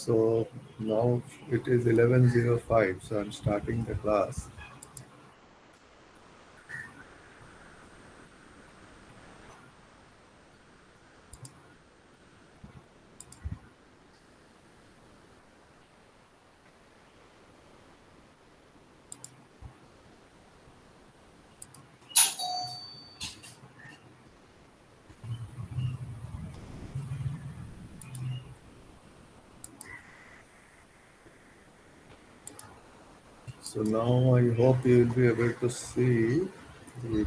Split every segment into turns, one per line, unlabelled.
So now it is 11:05, so I'm starting the class. So now I hope you will be able to see the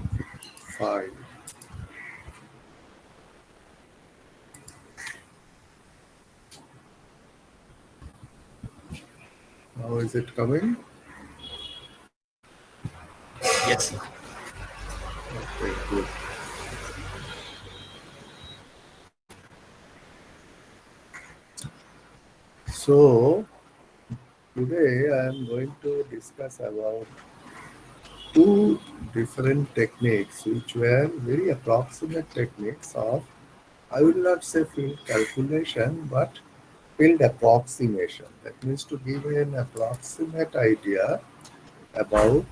file. Now is it coming?
Yes.
Okay, good. So today I am going to discuss about two different techniques which were very approximate techniques of, I will not say field calculation, but field approximation. That means to give an approximate idea about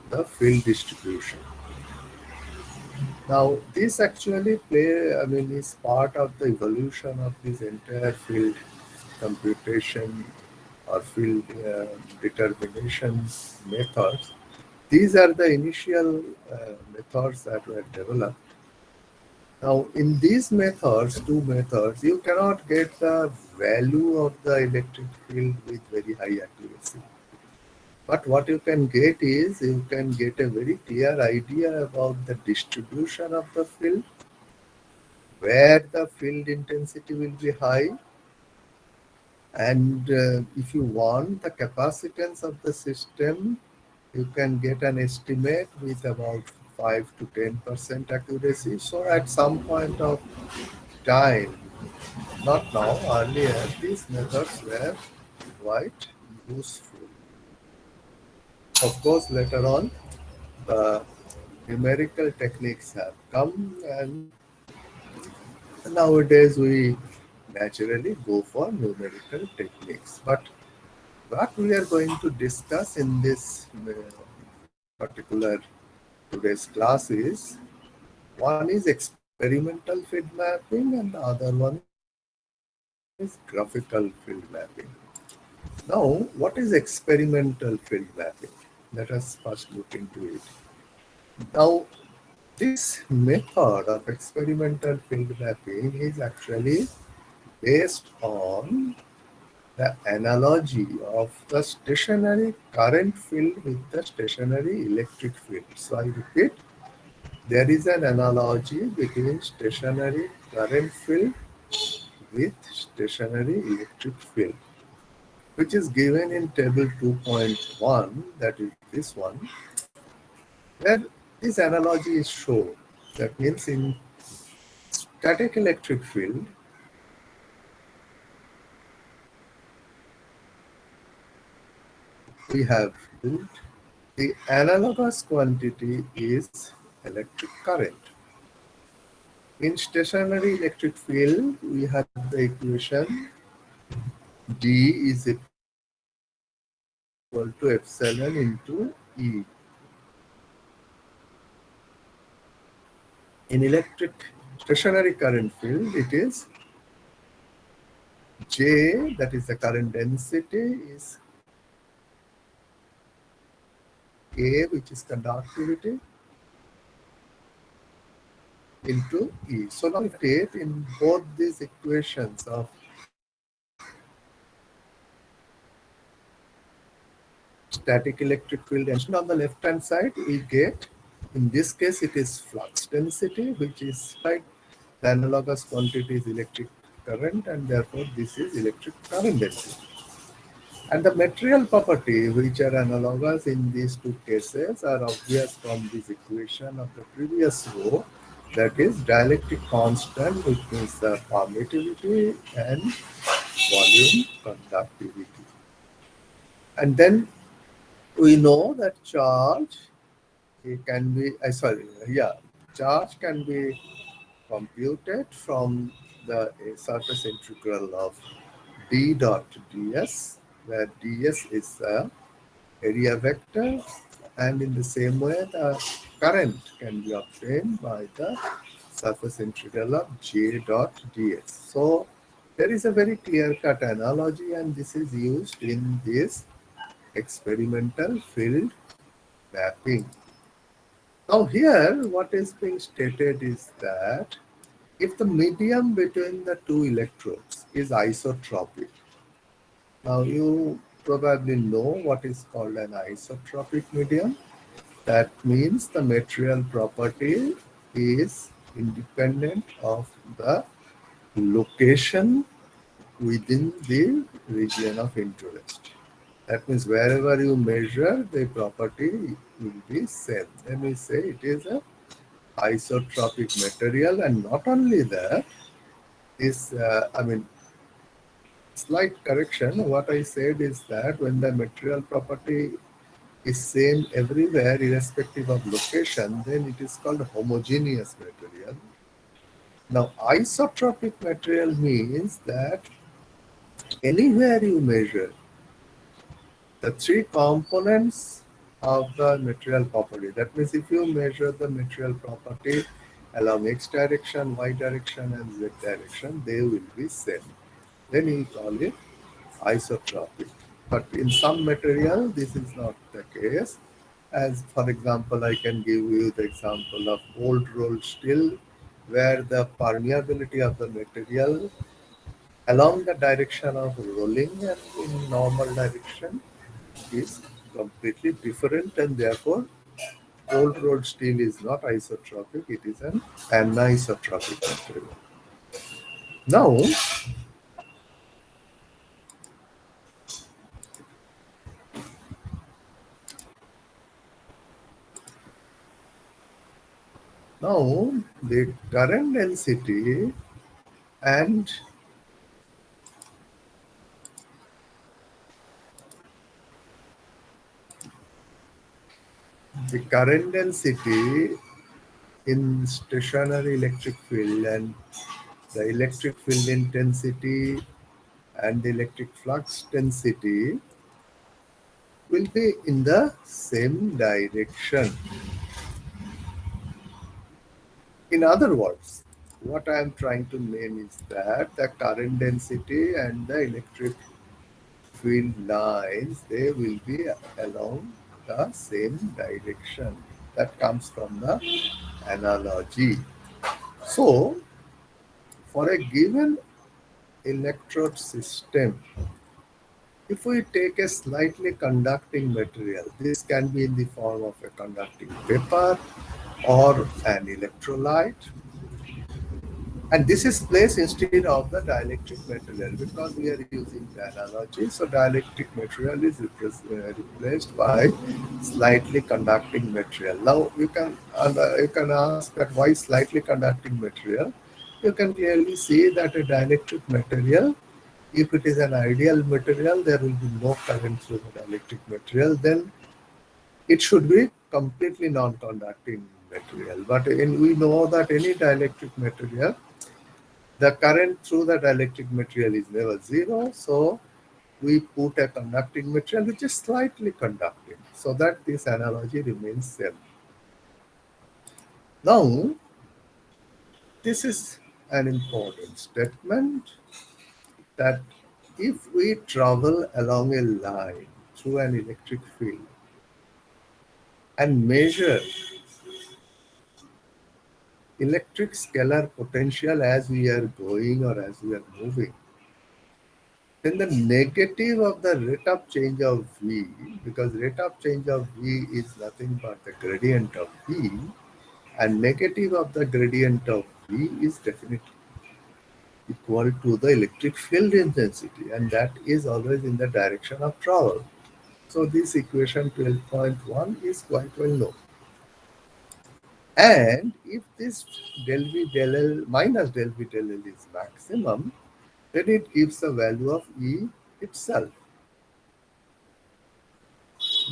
the field distribution. Now, this actually is part of the evolution of this entire field computation or field determination methods. These are the initial methods that were developed. Now, in these methods, two methods, you cannot get the value of the electric field with very high accuracy. But what you can get is you can get a very clear idea about the distribution of the field, where the field intensity will be high, and if you want the capacitance of the system, you can get an estimate with about 5 to 10% accuracy. So at some point of time, not now, earlier, these methods were quite useful. Of course, later on, the numerical techniques have come, and nowadays we naturally go for numerical techniques. But what we are going to discuss in this particular today's class is, one is experimental field mapping and the other one is graphical field mapping. Now, what is experimental field mapping? Let us first look into it. Now, this method of experimental field mapping is actually based on the analogy of the stationary current field with the stationary electric field. So I repeat, there is an analogy between stationary current field with stationary electric field, which is given in table 2.1, that is this one, where this analogy is shown. That means in static electric field, we have built the analogous quantity is electric current. In stationary electric field, we have the equation D is equal to epsilon into E. In electric stationary current field, it is J, that is the current density, is A, which is conductivity, into E. So now if take in both these equations of static electric field density, on the left hand side we get, in this case it is flux density, which is like the analogous quantity is electric current, and therefore this is electric current density. And the material property which are analogous in these two cases are obvious from this equation of the previous row, that is dielectric constant, which means the permittivity, and volume conductivity. And then we know that charge, it can be, charge can be computed from the surface integral of d dot ds, where ds is the area vector, and in the same way the current can be obtained by the surface integral of j dot ds. So there is a very clear-cut analogy, and this is used in this experimental field mapping. Now here what is being stated is that if the medium between the two electrodes is isotropic, now you probably know what is called an isotropic medium. That means the material property is independent of the location within the region of interest. That means wherever you measure, the property will be same. Then we say it is a isotropic material, and not only that, is I mean, slight correction. What I said is that when the material property is same everywhere, irrespective of location, then it is called homogeneous material. Now, isotropic material means that anywhere you measure, the three components of the material property. That means if you measure the material property along x direction, y direction, and z direction, they will be same. Then you call it isotropic. But in some material, this is not the case. As for example, I can give you the example of cold rolled steel, where the permeability of the material along the direction of rolling and in normal direction is completely different, and therefore cold rolled steel is not isotropic, it is an anisotropic material. Now, now the current density and the current density in stationary electric field and the electric field intensity and the electric flux density will be in the same direction. In other words, what I am trying to mean is that the current density and the electric field lines, they will be along the same direction. That comes from the analogy. So, for a given electrode system, if we take a slightly conducting material, this can be in the form of a conducting paper or an electrolyte, and this is placed instead of the dielectric material because we are using the analogy. So dielectric material is replaced by slightly conducting material. Now you can ask that why slightly conducting material. You can clearly see that a dielectric material, if it is an ideal material, there will be no current through the dielectric material. Then it should be completely non-conducting material. But we know that any dielectric material, the current through the dielectric material is never zero, so we put a conducting material which is slightly conducting, so that this analogy remains same. Now, this is an important statement that if we travel along a line through an electric field and measure electric scalar potential as we are going or as we are moving, then the negative of the rate of change of V, because rate of change of V is nothing but the gradient of V, and negative of the gradient of V is definitely equal to the electric field intensity, and that is always in the direction of travel. So this equation 12.1 is quite well known. And if this del V del L minus del V del L is maximum, then it gives the value of E itself.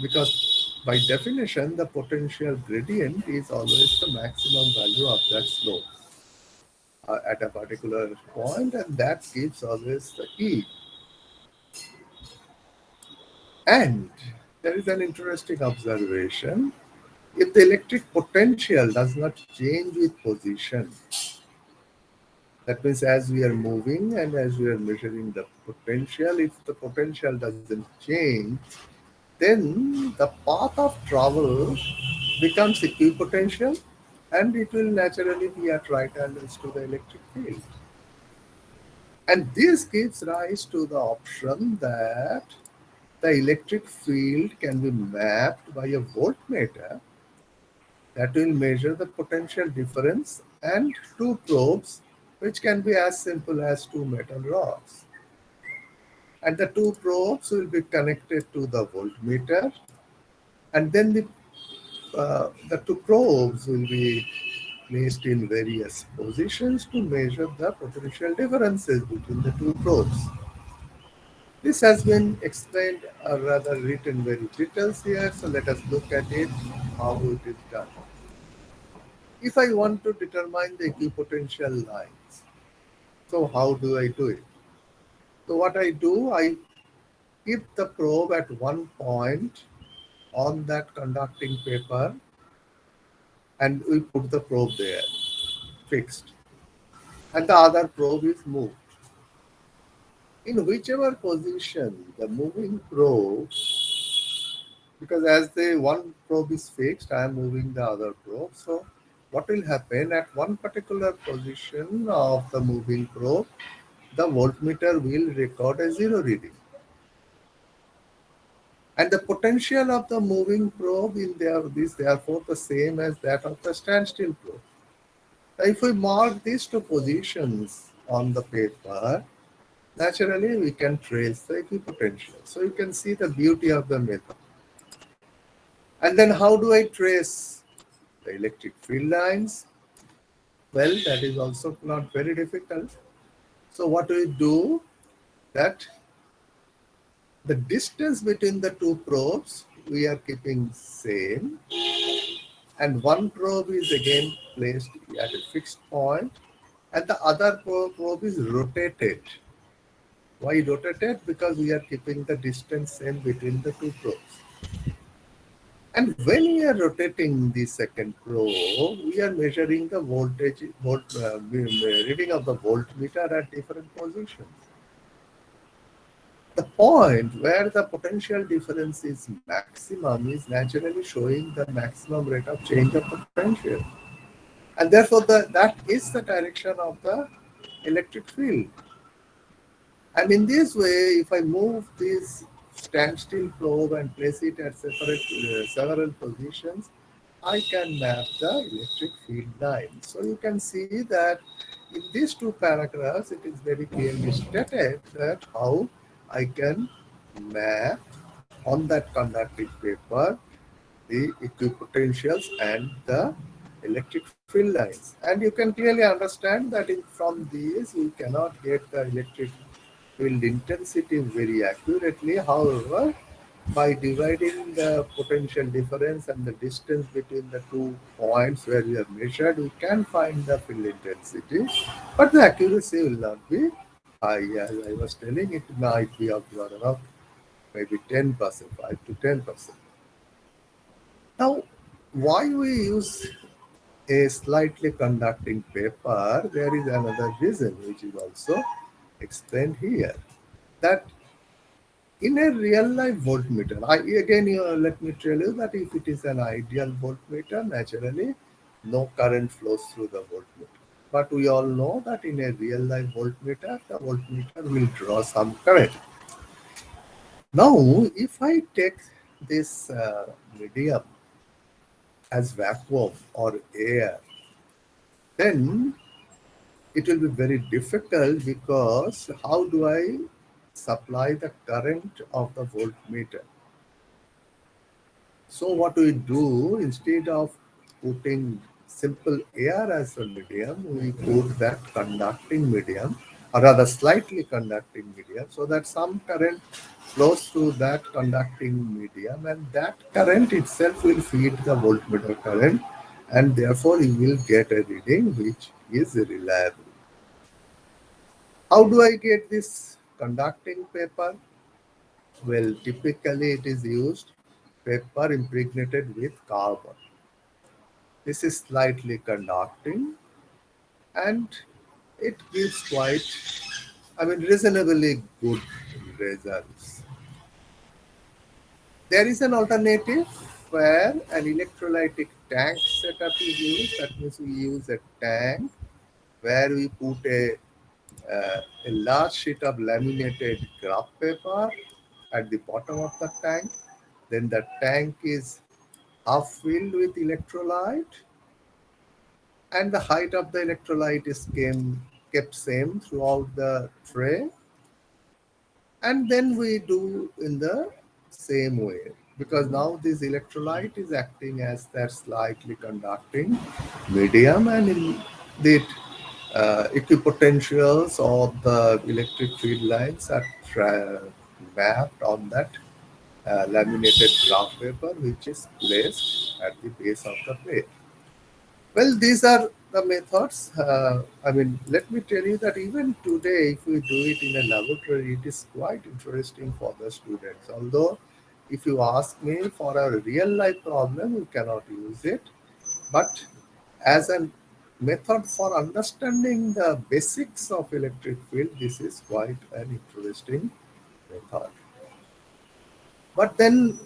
Because by definition, the potential gradient is always the maximum value of that slope at a particular point, and that gives always the E. And there is an interesting observation. If the electric potential does not change with position, that means as we are moving and as we are measuring the potential, if the potential doesn't change, then the path of travel becomes equipotential and it will naturally be at right angles to the electric field. And this gives rise to the option that the electric field can be mapped by a voltmeter that will measure the potential difference and two probes, which can be as simple as two metal rods. And the two probes will be connected to the voltmeter, and then the two probes will be placed in various positions to measure the potential differences between the two probes. This has been explained or rather written very details here, so let us look at it, how it is done. If I want to determine the equipotential lines, so how do I do it? So what I do, I keep the probe at one point on that conducting paper and we put the probe there, fixed. And the other probe is moved. In whichever position the moving probe, because as the one probe is fixed, I am moving the other probe. So what will happen at one particular position of the moving probe, the voltmeter will record a zero reading. And the potential of the moving probe in there is therefore the same as that of the standstill probe. If we mark these two positions on the paper, naturally we can trace the equipotential. So you can see the beauty of the method. And then how do I trace the electric field lines? Well, that is also not very difficult. So what we do, that the distance between the two probes we are keeping same, and one probe is again placed at a fixed point and the other probe is rotated. Why rotated? Because we are keeping the distance same between the two probes. And when we are rotating the second probe, we are measuring the reading of the voltmeter at different positions. The point where the potential difference is maximum is naturally showing the maximum rate of change of potential. And therefore, that is the direction of the electric field. And in this way, if I move this standstill probe and place it at several positions, I can map the electric field line. So you can see that in these two paragraphs, it is very clearly stated that how I can map on that conducting paper the equipotentials and the electric field lines. And you can clearly understand that from these we cannot get the electric field intensity very accurately. However, by dividing the potential difference and the distance between the two points where we have measured, we can find the field intensity, but the accuracy will not be high. As I was telling, it might be of the order of maybe 10%, 5 to 10%. Now, why we use a slightly conducting paper, there is another reason which is also explained here. That in a real life voltmeter, let me tell you that if it is an ideal voltmeter, naturally no current flows through the voltmeter. But we all know that in a real life voltmeter, the voltmeter will draw some current. Now, if I take this medium as vacuum or air, then it will be very difficult because how do I supply the current of the voltmeter? So what we do, instead of putting simple air as a medium, we put that conducting medium or rather slightly conducting medium so that some current flows through that conducting medium and that current itself will feed the voltmeter current and therefore you will get a reading which is reliable. How do I get this conducting paper? Well, typically it is used paper impregnated with carbon. This is slightly conducting and it gives quite, reasonably good results. There is an alternative where an electrolytic tank setup is used. That means we use a tank where we put a large sheet of laminated graph paper at the bottom of the tank. Then the tank is half filled with electrolyte, and the height of the electrolyte is kept same throughout the tray. And then we do in the same way, because now this electrolyte is acting as that slightly conducting medium, and in the equipotentials of the electric field lines are mapped on that laminated graph paper, which is placed at the base of the plate. Well, these are the methods. Let me tell you that even today, if we do it in a laboratory, it is quite interesting for the students. Although, if you ask me for a real life problem, you cannot use it. But as a method for understanding the basics of electric field, this is quite an interesting method. But then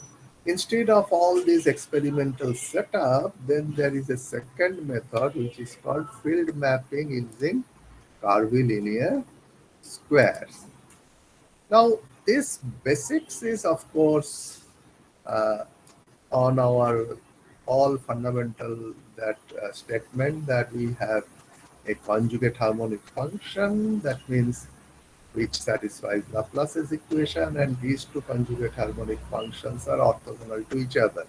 instead of all these experimental setup, then there is a second method which is called field mapping using curvilinear squares. Now, this basics is of course uh, on our all fundamental that statement that we have a conjugate harmonic function, that means which satisfies Laplace's equation, and these two conjugate harmonic functions are orthogonal to each other.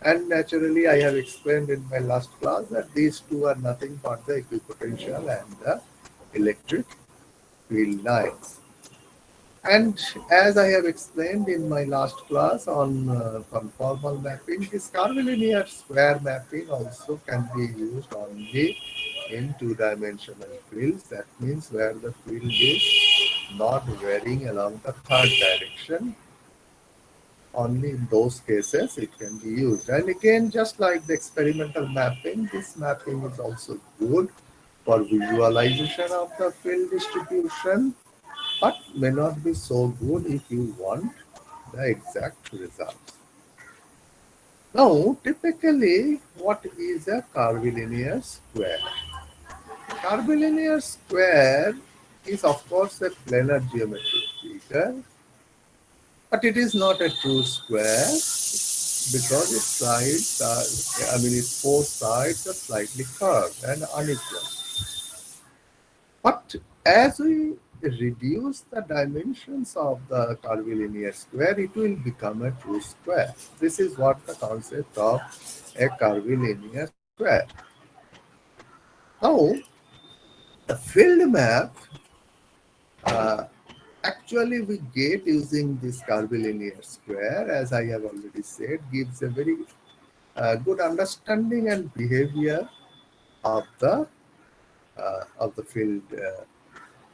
And naturally, I have explained in my last class that these two are nothing but the equipotential and the electric field lines. And as I have explained in my last class on conformal mapping, this curvilinear square mapping also can be used only in two-dimensional fields. That means where the field is not varying along the third direction. Only in those cases it can be used. And again, just like the experimental mapping, this mapping is also good for visualization of the field distribution, but may not be so good if you want the exact results. Now, typically, what is a curvilinear square? Curvilinear square is, of course, a planar geometric figure, but it is not a true square because its sides are, its four sides are slightly curved and unequal. But as we reduce the dimensions of the curvilinear square, it will become a true square. This is what the concept of a curvilinear square. Now, the field map uh, actually we get using this curvilinear square, as I have already said, gives a very good understanding and behavior of the field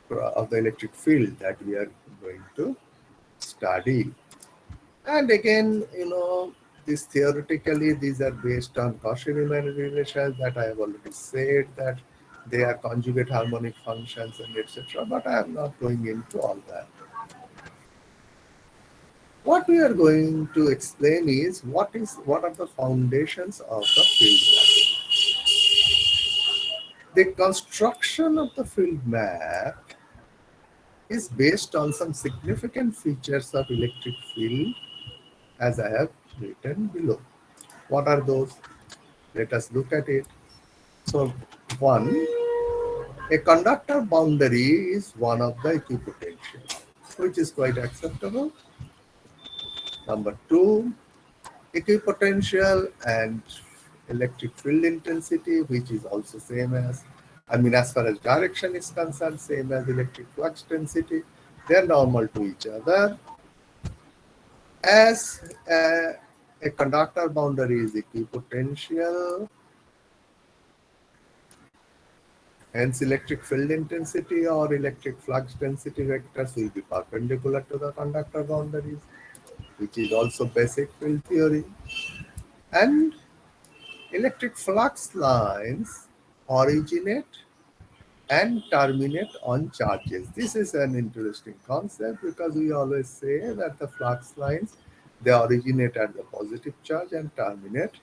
of the electric field that we are going to study. And again, this theoretically, these are based on Cauchy-Riemann relations that I have already said that they are conjugate harmonic functions and etc. But I am not going into all that. What we are going to explain is what are the foundations of the field mapping. The construction of the field map is based on some significant features of electric field as I have written below. What are those? Let us look at it. So, one, a conductor boundary is one of the equipotential, which is quite acceptable. Number two, equipotential and electric field intensity, which is also same as, as far as direction is concerned, same as electric flux density. They are normal to each other. As a conductor boundary is equipotential, Hence, electric field intensity or electric flux density vectors will be perpendicular to the conductor boundaries, which is also basic field theory. And electric flux lines originate and terminate on charges. This is an interesting concept because we always say that the flux lines, they originate at the positive charge and terminate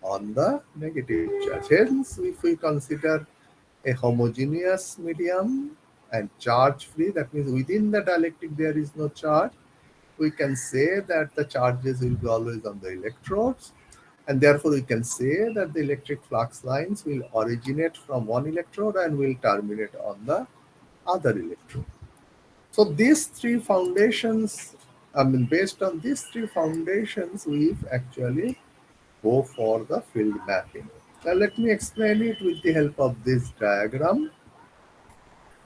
on the negative charge. Hence, if we consider a homogeneous medium and charge free, that means within the dielectric there is no charge, we can say that the charges will be always on the electrodes, and therefore we can say that the electric flux lines will originate from one electrode and will terminate on the other electrode. So these three foundations, based on these three foundations, we've actually go for the field mapping. Now let me explain it with the help of this diagram,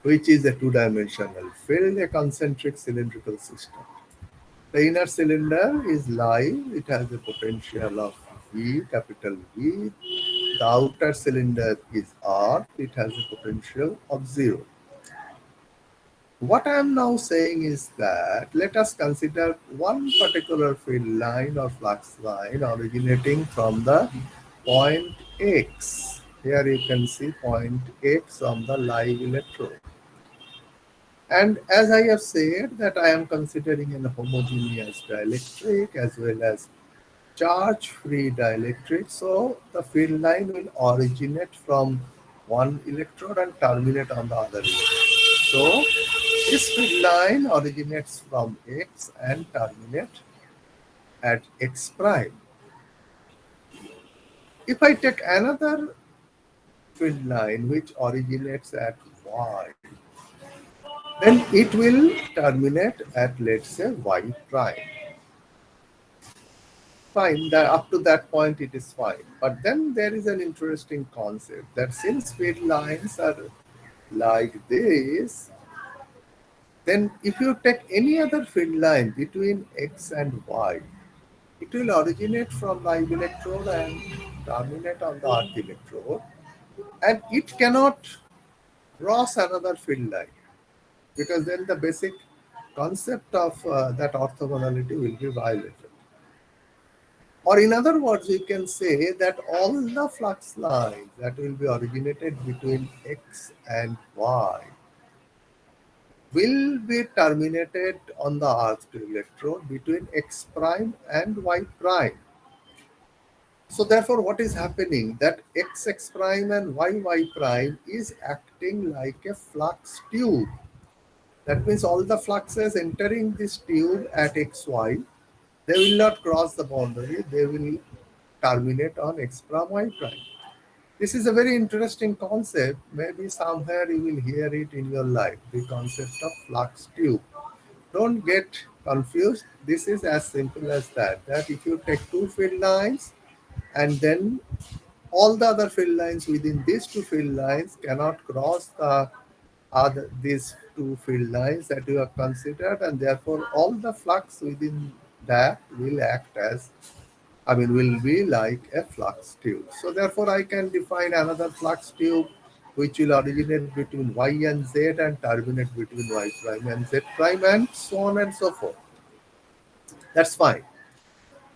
which is a two-dimensional field, a concentric cylindrical system. The inner cylinder is live, it has a potential of V, capital V. The outer cylinder is R, it has a potential of 0. What I am now saying is that let us consider one particular field line or flux line originating from the point X. Here you can see point X on the live electrode. And as I have said that I am considering an homogeneous dielectric as well as charge-free dielectric. So the field line will originate from one electrode and terminate on the other electrode. So this field line originates from X and terminate at X prime. If I take another field line which originates at Y, then it will terminate at, let's say, Y prime. Fine, that up to that point it is fine. But then there is an interesting concept that since field lines are like this, then if you take any other field line between X and Y, it will originate from live electrode and terminate on the earth electrode, and it cannot cross another field line because then the basic concept of that orthogonality will be violated. Or in other words, we can say that all the flux lines that will be originated between X and Y will be terminated on the earth electrode between X prime and Y prime. So therefore, what is happening that X prime and Y prime is acting like a flux tube. That means all the fluxes entering this tube at XY, they will not cross the boundary, they will terminate on X prime, Y prime. This is a very interesting concept. Maybe somewhere you will hear it in your life, the concept of flux tube. Don't get confused. This is as simple as that. That if you take two field lines and then all the other field lines within these two field lines cannot cross the other these two field lines that you have considered, and therefore all the flux within that will act as will be like a flux tube. So therefore I can define another flux tube which will originate between Y and Z and terminate between Y prime and Z prime and so on and so forth. That's fine.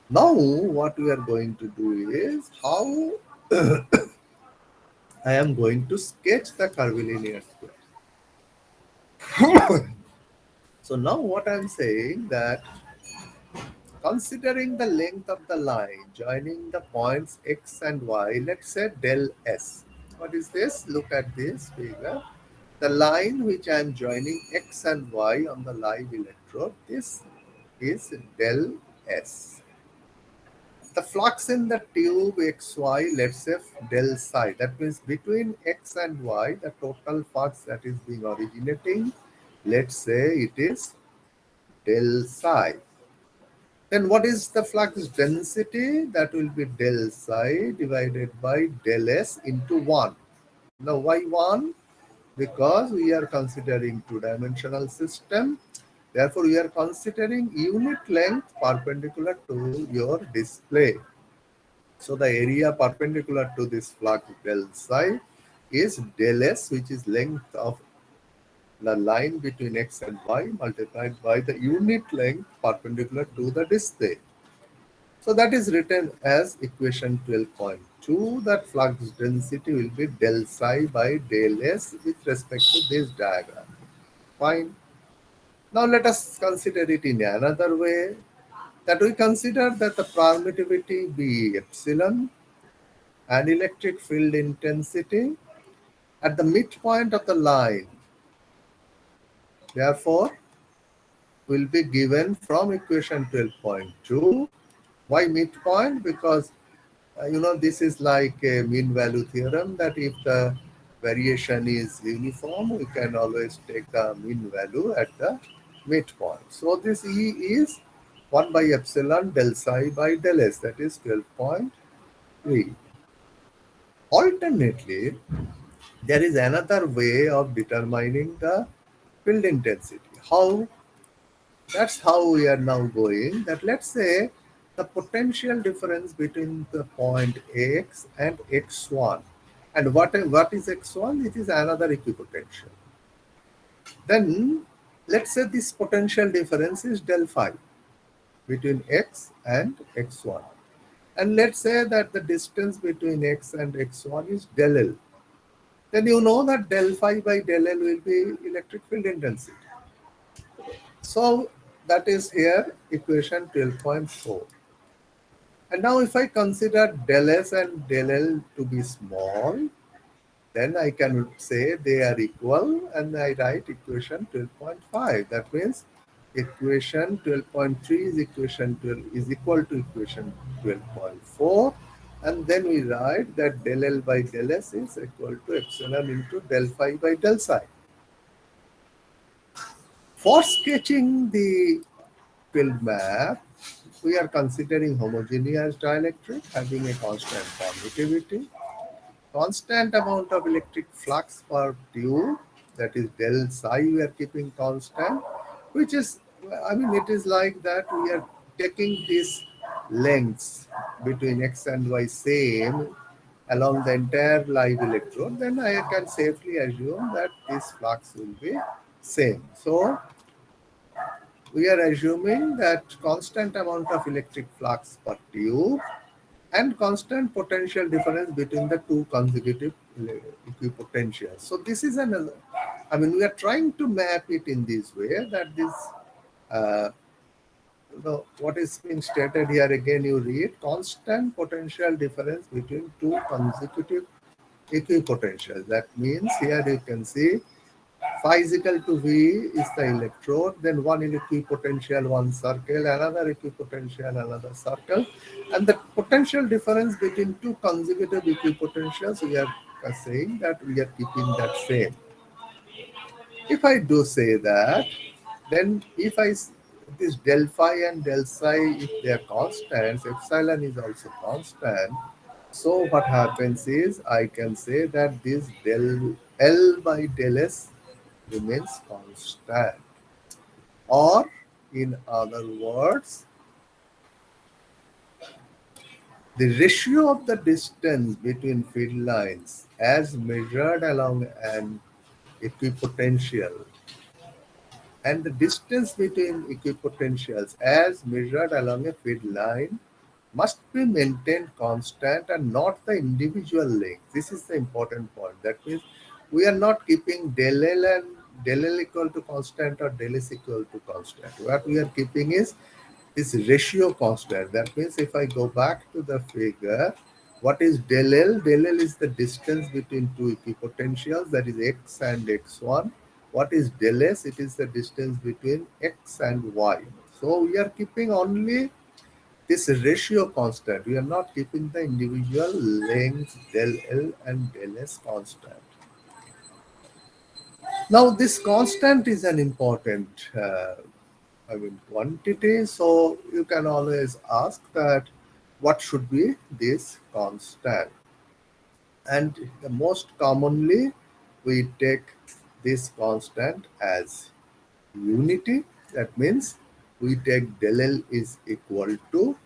Now what we are going to do is how I am going to sketch the curvilinear square. So now what I am saying that considering the length of the line joining the points X and Y, let's say del S. What is this? Look at this figure. The line which I am joining X and Y on the live electrode, this is del S. The flux in the tube XY, let's say del psi. That means between X and Y, the total flux that is being originating, let's say it is del psi. Then what is the flux density? That will be del psi divided by del S into 1. Now why 1? Because we are considering two-dimensional system. Therefore, we are considering unit length perpendicular to your display. So the area perpendicular to this flux del psi is del S, which is length of the line between x and y multiplied by the unit length perpendicular to the display. So that is written as equation 12.2, that flux density will be del psi by del S with respect to this diagram. Fine. Now let us consider it in another way, that we consider that the permittivity be epsilon and electric field intensity at the midpoint of the line, therefore, will be given from equation 12.2. Why midpoint? Because this is like a mean value theorem, that if the variation is uniform, we can always take the mean value at the midpoint. So this E is 1 by epsilon del psi by del S, that is 12.3. Alternately, there is another way of determining the field intensity. How? That's how we are now going. That let's say the potential difference between the point x and x1. And what is x1? It is another equipotential. Then let's say this potential difference is del phi between x and x1. And let's say that the distance between x and x1 is del L. Then you know that del phi by del L will be electric field intensity. So that is here equation 12.4. And now if I consider del S and del L to be small, then I can say they are equal, and I write equation 12.5. That means equation 12.3 is equation 12 is equal to equation 12.4, and then we write that del L by del S is equal to epsilon into del phi by del psi. For sketching the field map, we are considering homogeneous dielectric having a constant permittivity, constant amount of electric flux per tube, that is del psi we are keeping constant, which is, it is like that we are taking these lengths between x and y same along the entire live electrode, then I can safely assume that this flux will be same. So we are assuming that constant amount of electric flux per tube and constant potential difference between the two consecutive equipotentials. So this is another, we are trying to map it in this way, that this, what is being stated here, again you read, constant potential difference between two consecutive equipotentials. That means here you can see phi is equal to V is the electrode, then one equipotential, one circle, another equipotential, another circle, and the potential difference between two consecutive equipotentials, we are saying that we are keeping that same. If I do say that, then if this del phi and del psi, if they are constants, epsilon is also constant. So what happens is I can say that this del L by del S remains constant. Or in other words, the ratio of the distance between field lines as measured along an equipotential and the distance between equipotentials as measured along a field line must be maintained constant and not the individual length. This is the important point. That means we are not keeping del L and del L equal to constant or del S equal to constant. What we are keeping is this ratio constant. That means if I go back to the figure, what is del L? Del L is the distance between two equipotentials, that is x and x1. What is del S? It is the distance between x and y. So we are keeping only this ratio constant. We are not keeping the individual lengths del L and del S constant. Now this constant is an important quantity. So you can always ask that what should be this constant. And the most commonly we take this constant as unity. That means we take del L is equal to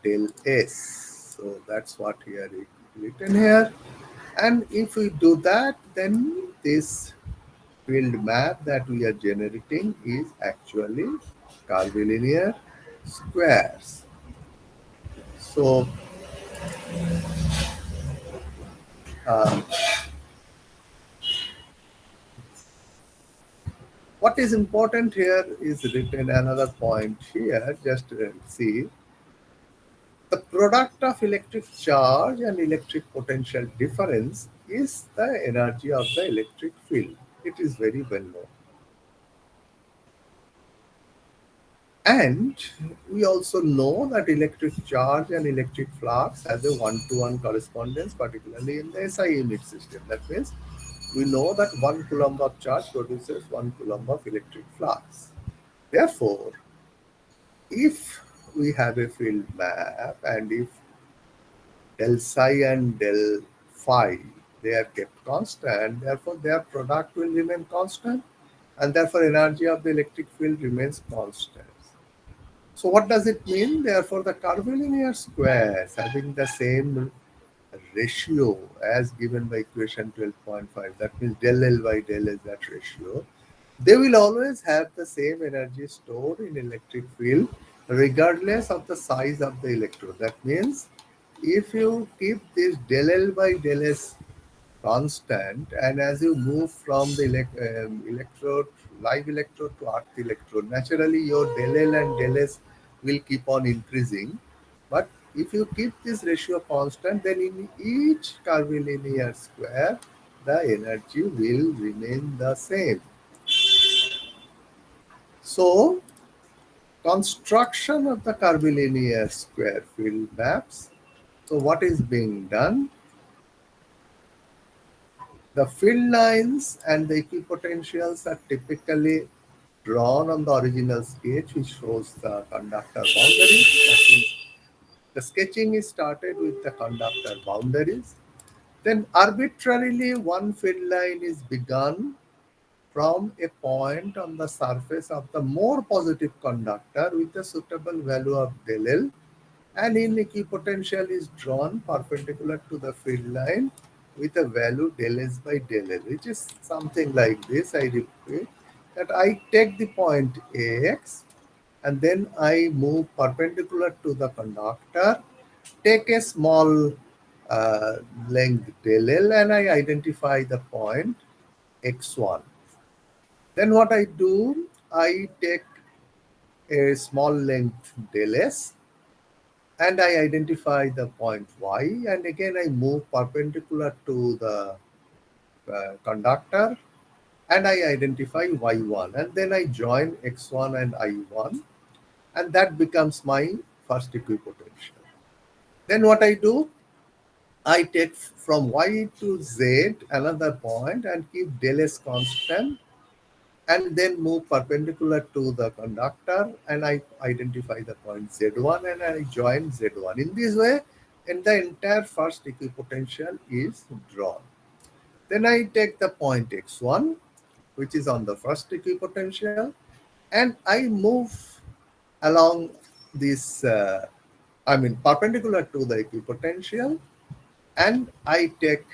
del S. So that's what here is written here. And if we do that, then this field map that we are generating is actually curvilinear squares. So uh, what is important here is written another point here. Just see the product of electric charge and electric potential difference is the energy of the electric field. It is very well known. And we also know that electric charge and electric flux has a one-to-one correspondence, particularly in the SI unit system. That means we know that 1 coulomb of charge produces 1 coulomb of electric flux. Therefore, if we have a field map and if del psi and del phi they are kept constant, therefore their product will remain constant and therefore energy of the electric field remains constant. So what does it mean? Therefore, the curvilinear squares having the same ratio as given by equation 12.5, that means del L by del S, that ratio, they will always have the same energy stored in electric field regardless of the size of the electrode. That means if you keep this del L by del S constant, and as you move from the electrode, live electrode to earth electrode, naturally your del L and del S will keep on increasing. But if you keep this ratio constant, then in each curvilinear square the energy will remain the same. So construction of the curvilinear square field maps. So what is being done? The field lines and the equipotentials are typically drawn on the original sketch, which shows the conductor boundaries. That means the sketching is started with the conductor boundaries. Then arbitrarily one field line is begun from a point on the surface of the more positive conductor with a suitable value of del L, and in equipotential is drawn perpendicular to the field line with a value del S by del L, which is something like this. I repeat that I take the point AX and then I move perpendicular to the conductor, take a small uh, length del L, and I identify the point X1. Then what I do, I take a small length del S and I identify the point Y, and again I move perpendicular to the conductor and I identify Y1, and then I join X1 and I1, and that becomes my first equipotential. Then what I do, I take from Y to Z another point and keep del S constant, and then move perpendicular to the conductor and I identify the point Z1 and I join Z1. In this way, and the entire first equipotential is drawn. Then I take the point X1, which is on the first equipotential, and I move along this, perpendicular to the equipotential, and I take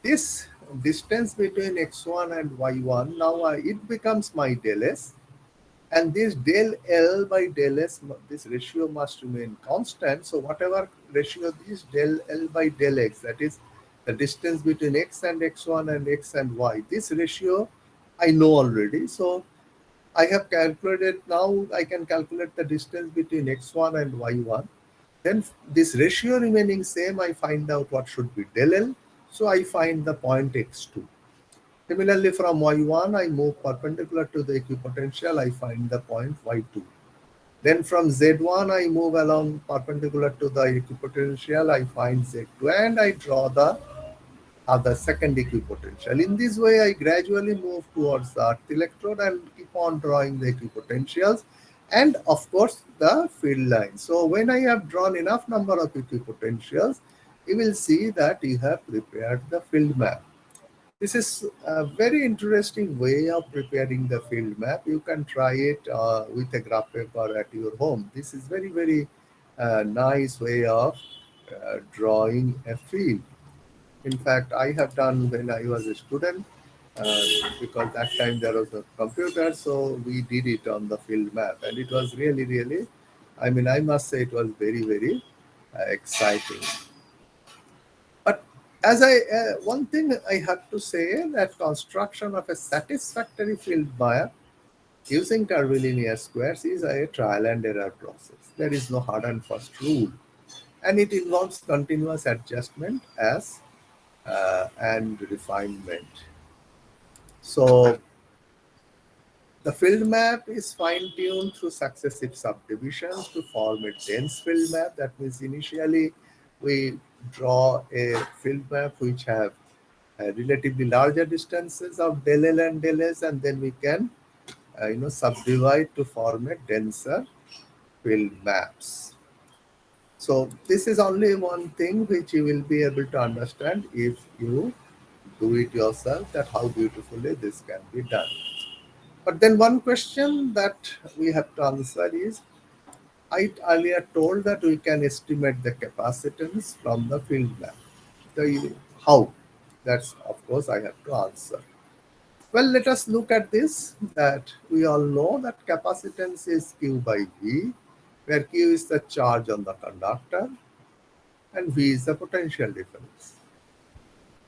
this distance between x1 and y1. Now it becomes my del S, and this del L by del S, this ratio must remain constant. So whatever ratio this del L by del X, that is the distance between x and x1 and x and y, this ratio I know already. So I have calculated, now I can calculate the distance between x1 and y1. Then this ratio remaining same, I find out what should be del L. So I find the point x2. Similarly, from y1, I move perpendicular to the equipotential, I find the point y2. Then from z1, I move along perpendicular to the equipotential, I find z2, and I draw the second equipotential. In this way, I gradually move towards the earth electrode and keep on drawing the equipotentials and, of course, the field line. So when I have drawn enough number of equipotentials, you will see that you have prepared the field map. This is a very interesting way of preparing the field map. You can try it with a graph paper at your home. This is very, very nice way of drawing a field. In fact, I have done when I was a student, uh, because that time there was a computer, so we did it on the field map, and it was really, really, I mean, I must say it was very, very exciting. But as one thing I have to say that construction of a satisfactory field map using curvilinear squares is a trial and error process. There is no hard and fast rule, and it involves continuous adjustment as and refinement. So the field map is fine-tuned through successive subdivisions to form a dense field map. That means initially we draw a field map which have relatively larger distances of del L and del S, and then we can subdivide to form a denser field maps. So this is only one thing which you will be able to understand if you do it yourself, that how beautifully this can be done. But then one question that we have to answer is, I earlier told that we can estimate the capacitance from the field map. The how? That's of course I have to answer. Well, let us look at this, that we all know that capacitance is Q by V, where Q is the charge on the conductor and V is the potential difference.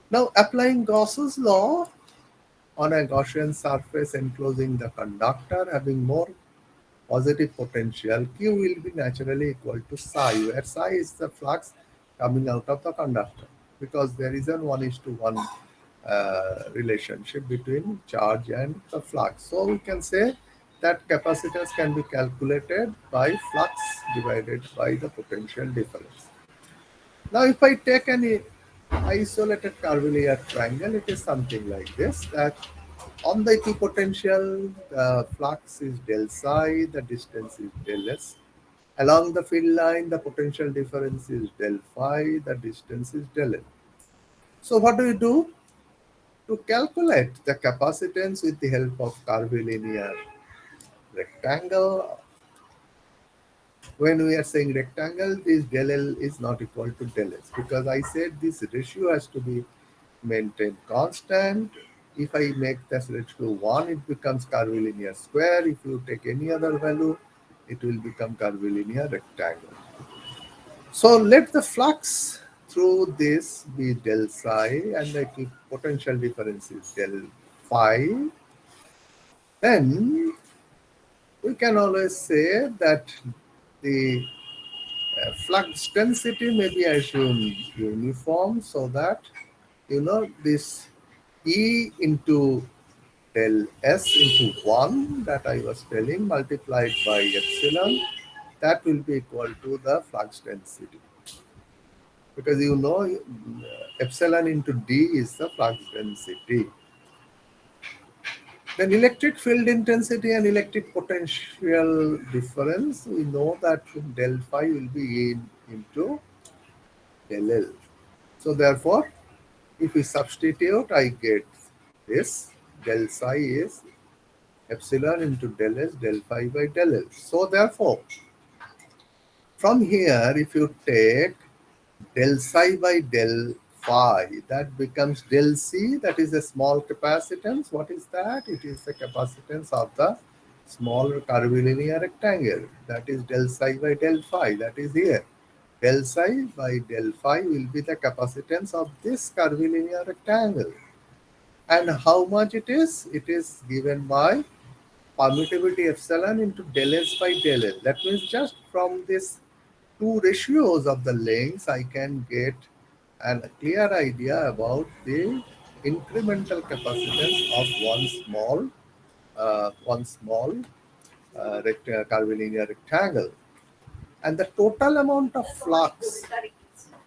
Now, applying Gauss's law on a Gaussian surface enclosing the conductor having more positive potential, Q will be naturally equal to psi, where psi is the flux coming out of the conductor, because there is an 1:1 relationship between charge and the flux. So we can say that capacitance can be calculated by flux divided by the potential difference. Now, if I take an isolated curvilinear triangle, it is something like this, that on the equipotential, the flux is del psi, the distance is del s. Along the field line, the potential difference is del phi, the distance is del l. So what do you do? To calculate the capacitance with the help of curvilinear rectangle, when we are saying rectangle, this del L is not equal to del S, because I said this ratio has to be maintained constant. If I make this ratio 1, it becomes curvilinear square. If you take any other value, it will become curvilinear rectangle. So let the flux through this be del psi and the potential difference is del phi. Then we can always say that the flux density may be assumed uniform, so that this E into del S into 1 that I was telling multiplied by epsilon, that will be equal to the flux density, because epsilon into D is the flux density. Then electric field intensity and electric potential difference, we know that del phi will be E into del L. So therefore, if we substitute, I get this del psi is epsilon into del S del phi by del L. So therefore, from here, if you take del psi by del phi, that becomes del C, that is a small capacitance. What is that? It is the capacitance of the small curvilinear rectangle. That is del psi by del phi, that is here. Del psi by del phi will be the capacitance of this curvilinear rectangle. And how much it is? It is given by permittivity epsilon into del S by del L. That means just from this two ratios of the lengths, I can get a clear idea about the incremental capacitance of one small curvilinear rectangle, and the total amount of flux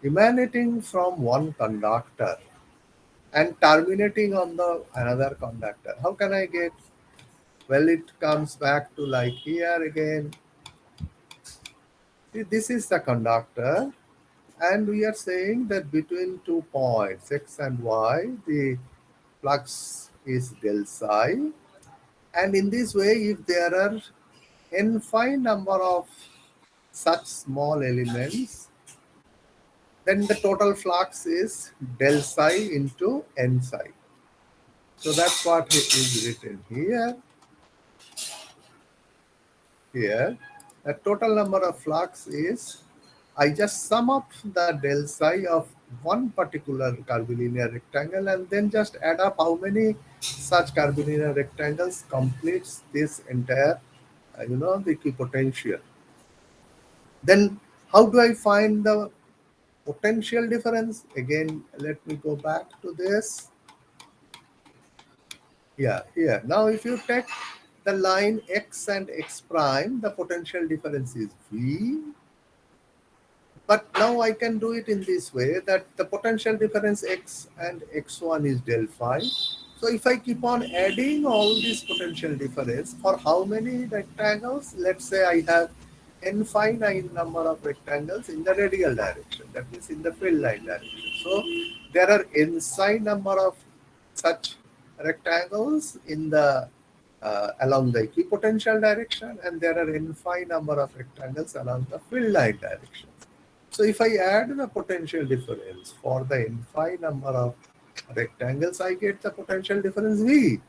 emanating from one conductor and terminating on the another conductor. How can I get? Well, it comes back to like here again. See, this is the conductor, and we are saying that between 2 points x and y, the flux is del psi. And in this way, if there are infinite number of such small elements, then the total flux is del psi into n psi. So that's what is written here. Here, the total number of flux is, I just sum up the del psi of one particular curvilinear rectangle and then just add up how many such curvilinear rectangles completes this entire, the equipotential. Then how do I find the potential difference? Again, let me go back to this. Yeah, here. Now, if you take the line x and x prime, the potential difference is V. But now I can do it in this way, that the potential difference x and x1 is del phi. So if I keep on adding all these potential difference for how many rectangles, let's say I have infinite number of rectangles in the radial direction, that means in the field line direction. So there are infinite number of such rectangles in the along the equipotential direction, and there are infinite number of rectangles along the field line direction. So if I add the potential difference for the infinite number of rectangles, I get the potential difference V.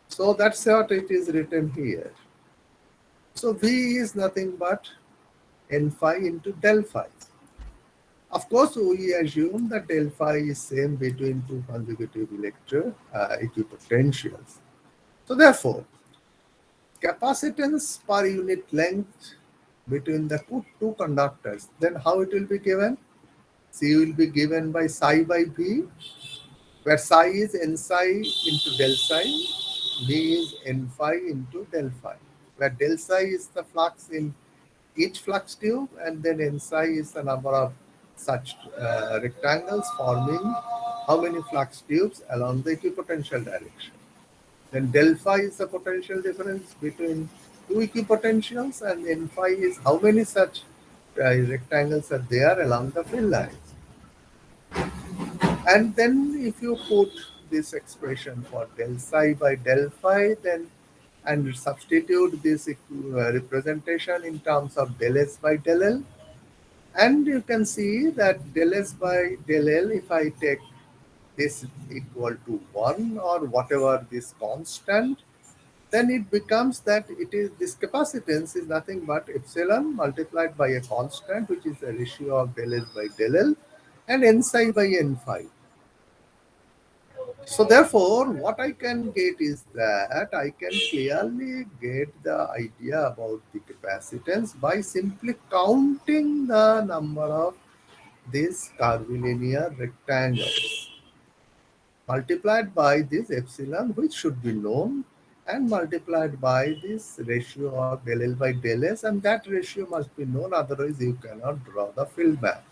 So that's what it is written here. So V is nothing but N phi into del phi. Of course, we assume that del phi is same between two consecutive equipotentials. So therefore, capacitance per unit length between the two conductors, then how it will be given? C will be given by psi by V, where psi is n psi into del psi, V is n phi into del phi, where del psi is the flux in each flux tube, and then n psi is the number of such rectangles forming how many flux tubes along the equipotential direction. Then del phi is the potential difference between two equipotentials, and n phi is how many such rectangles are there along the fill lines. And then if you put this expression for del psi by del phi, then and substitute this representation in terms of del s by del l, and you can see that del s by del l, if I take this equal to 1 or whatever this constant, then it becomes that it is this capacitance is nothing but epsilon multiplied by a constant, which is the ratio of del s by del l, and n psi by n phi. So therefore, what I can get is that I can clearly get the idea about the capacitance by simply counting the number of these curvilinear rectangles multiplied by this epsilon, which should be known, and multiplied by this ratio of del L by del S, and that ratio must be known, otherwise you cannot draw the field map.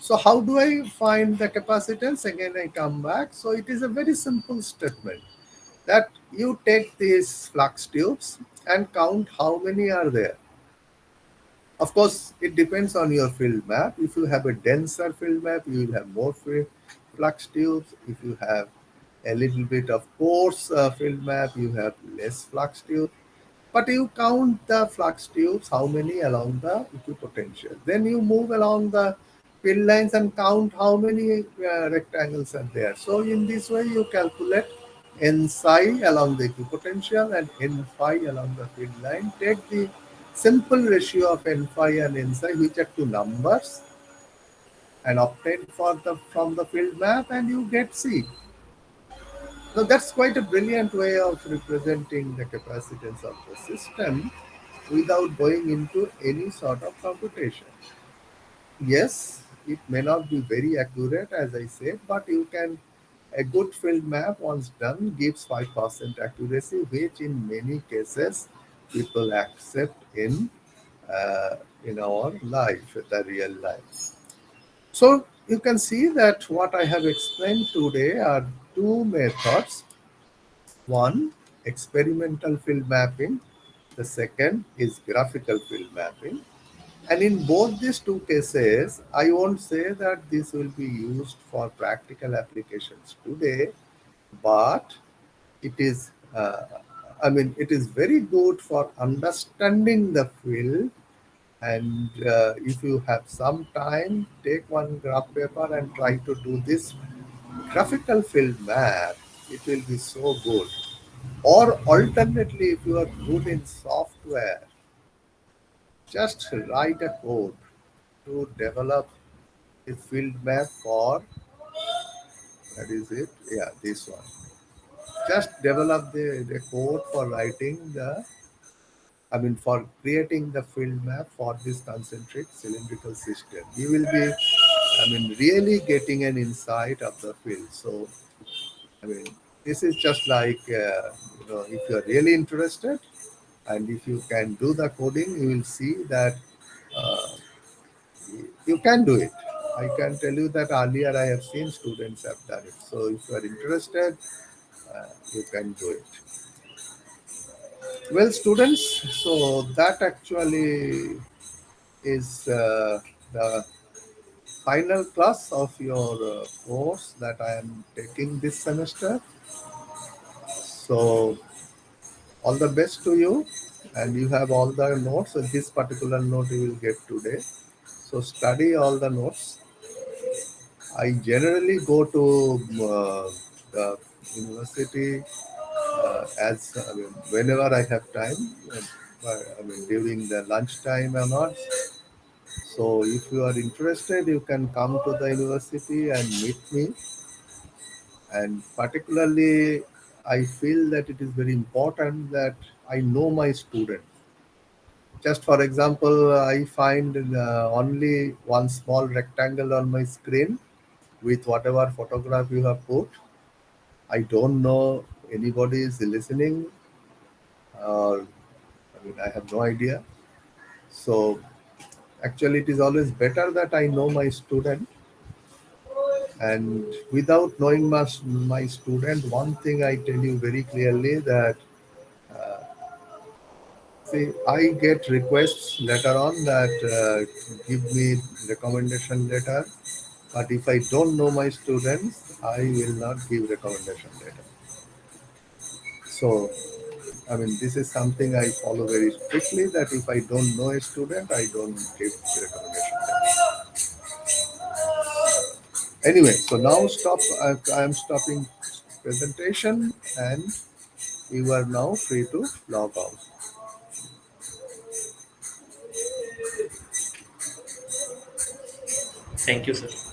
So how do I find the capacitance? Again, I come back. So it is a very simple statement that you take these flux tubes and count how many are there. Of course, it depends on your field map. If you have a denser field map, you will have more flux tubes. If you have a little bit of coarse field map, you have less flux tubes. But you count the flux tubes, how many along the equipotential. Then you move along the field lines and count how many rectangles are there. So in this way, you calculate n psi along the equipotential and n phi along the field line. Take the simple ratio of n phi and n psi, which are two numbers, and obtain from the field map, and you get C. So that's quite a brilliant way of representing the capacitance of the system without going into any sort of computation. Yes, it may not be very accurate, as I said, but you can, a good field map once done gives 5% accuracy, which in many cases people accept in our life, the real life. So you can see that what I have explained today are two methods. One, experimental field mapping. The second is graphical field mapping. And in both these two cases, I won't say that this will be used for practical applications today, but it is, it is very good for understanding the field And if you have some time, take one graph paper and try to do this graphical field map. It will be so good. Or alternately, if you are good in software, just write a code to develop a field map for, that is it, yeah, this one. Just develop the code for writing for creating the field map for this concentric cylindrical system. You will be, really getting an insight of the field. So, I mean, this is just like, if you are really interested and if you can do the coding, you will see that uh, you can do it. I can tell you that earlier I have seen students have done it. So if you are interested, you can do it. Well, students, so that actually is the final class of your course that I am taking this semester. So all the best to you, and you have all the notes. So this particular note you will get today. So study all the notes. I generally go to the university as whenever I have time. During the lunch time or not. So if you are interested, you can come to the university and meet me. And particularly, I feel that it is very important that I know my student. Just for example, I find only one small rectangle on my screen with whatever photograph you have put. I don't know anybody is listening, or I have no idea. So actually, it is always better that I know my student. And without knowing my student, one thing I tell you very clearly that see, I get requests later on that give me recommendation letter. But if I don't know my students, I will not give recommendation letter. So, this is something I follow very strictly that if I don't know a student, I don't give recommendation letter. Anyway, so now I am stopping presentation and you are now free to log out.
Thank you, sir.